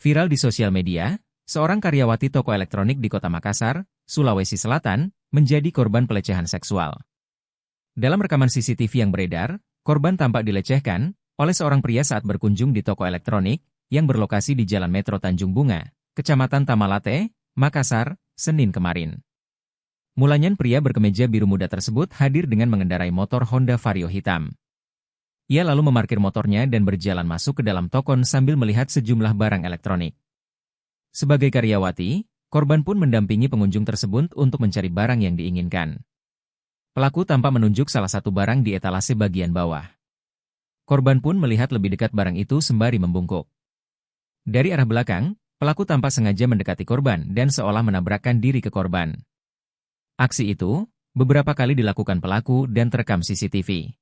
Viral di sosial media, seorang karyawati toko elektronik di Kota Makassar, Sulawesi Selatan, menjadi korban pelecehan seksual. Dalam rekaman CCTV yang beredar, korban tampak dilecehkan oleh seorang pria saat berkunjung di toko elektronik yang berlokasi di Jalan Metro Tanjung Bunga, Kecamatan Tamalate, Makassar, Senin kemarin. Mulanya pria berkemeja biru muda tersebut hadir dengan mengendarai motor Honda Vario hitam. Ia lalu memarkir motornya dan berjalan masuk ke dalam toko sambil melihat sejumlah barang elektronik. Sebagai karyawati, korban pun mendampingi pengunjung tersebut untuk mencari barang yang diinginkan. Pelaku tampak menunjuk salah satu barang di etalase bagian bawah. Korban pun melihat lebih dekat barang itu sembari membungkuk. Dari arah belakang, pelaku tampak sengaja mendekati korban dan seolah menabrakkan diri ke korban. Aksi itu beberapa kali dilakukan pelaku dan terekam CCTV.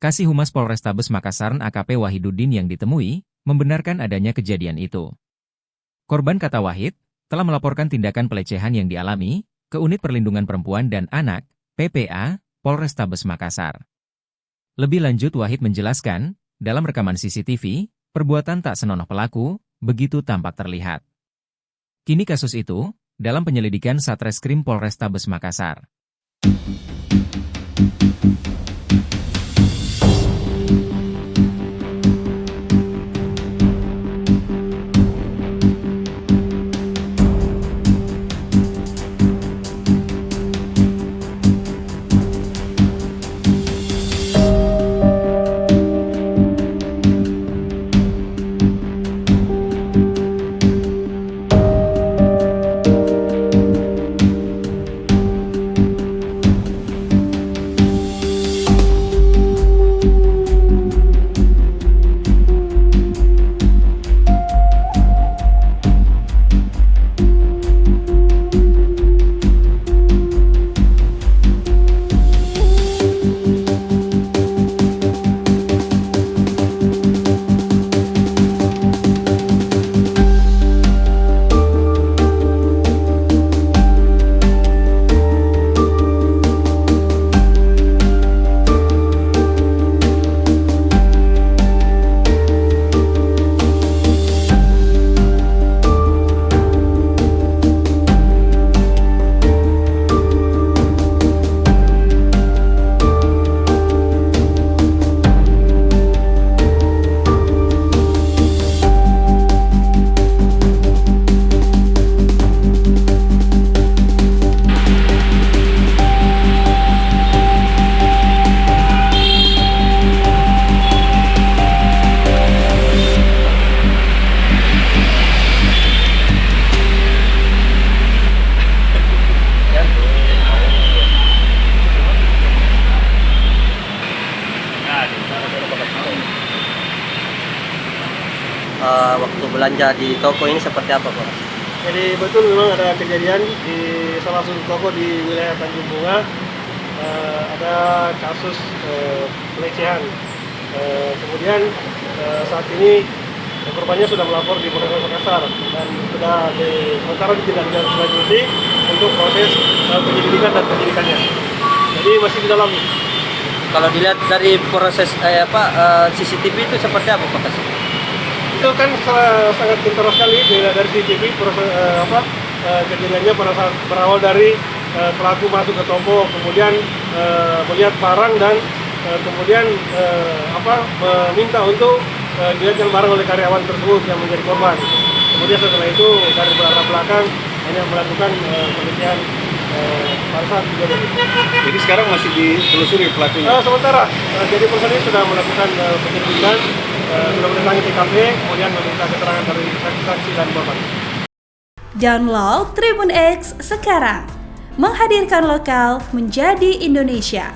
Kasih Humas Polrestabes Makassar AKP Wahiduddin yang ditemui, membenarkan adanya kejadian itu. Korban, kata Wahid, telah melaporkan tindakan pelecehan yang dialami ke Unit Perlindungan Perempuan dan Anak, PPA, Polrestabes Makassar. Lebih lanjut Wahid menjelaskan, dalam rekaman CCTV, perbuatan tak senonoh pelaku, begitu tampak terlihat. Kini kasus itu, dalam penyelidikan Satreskrim Polrestabes Makassar. Waktu belanja di toko ini seperti apa, Pak? Jadi betul memang ada kejadian di salah satu toko di wilayah Tanjung Bunga, ada kasus pelecehan. Kemudian saat ini korbannya sudah melapor di Polres Makassar dan sudah sementara ditindaklanjuti untuk proses penyelidikan dan penyidikannya. Jadi masih di dalam. Kalau dilihat dari proses CCTV itu seperti apa, Pak? Itu kan sangat kentara sekali dari CCTV proses kejadiannya pada saat berawal dari pelaku masuk ke toko, kemudian melihat barang dan kemudian meminta untuk dilihatkan barang oleh karyawan tersebut yang menjadi korban. Kemudian setelah itu dari arah belakang hanya melakukan pelecehan pada saat kejadian itu. Jadi sekarang masih ditelusuri pelakunya? Sementara, jadi polisi sudah melakukan penyelidikan, sudah mendatangi TKP, kemudian meminta keterangan dari saksi-saksi dan korban. Download Tribun X sekarang, menghadirkan lokal menjadi Indonesia.